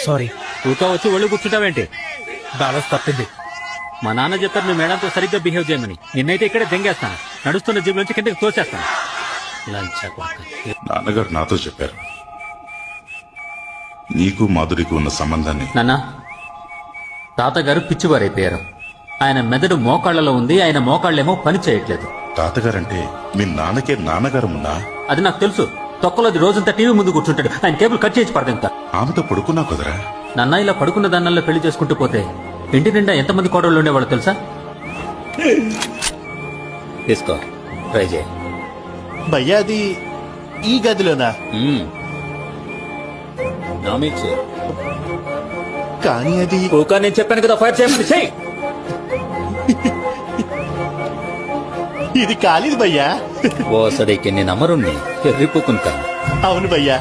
Sorry. ఊకా వచ్చి ఒళ్ళు కూర్చుంటావేంటి? Balance తప్పింది. మా నాన్న చెప్పారు మీ మేడంతో సరిగ్గా బిహేవ్ చేయమని. నిన్నైతే ఇక్కడే దెంగేస్తాను, నడుస్తున్న జీబు నుంచి కిందకి తోసేస్తాను. నాన్నగారు నాతో చెప్పారు నీకు మాధురికి ఉన్న సంబంధాన్ని. నాన్న, తాతగారు పిచ్చివారైపోయారు. ఆయన మెదడు మోకాళ్లలో ఉంది, ఆయన మోకాళ్ళేమో పని చేయట్లేదు. తాతగారంటే మీ నాన్నకే నాన్నగారు ఉన్నా? అది నాకు తెలుసు. తొక్కలోది రోజంతా టీవీ ముందు కూర్చుంటాడు. ఆయన కేబుల్ కట్ చేసి పడదంతా. ఆమెతో పడుకున్నా కుదరా? నాన్న, ఇలా పడుకున్న దాన్నల్లో పెళ్లి చేసుకుంటూ పోతే ఇంటి నిండా ఎంతమంది కోడళ్ళు ఉండేవాళ్ళు తెలుసా? తీసుకో, ట్రై చేయి. భయ్యా అది ఈ గదిలోనా? కానీ అది ఊకా నేను చెప్పాను కదా, ఫైర్ చేయమని. చెయ్యి. ఇది కాలేదు భయ్యా. ఓ సడికి నేను అమరుణ్ణి ఎర్రిపోకుంటాను. అవును భయ్యా.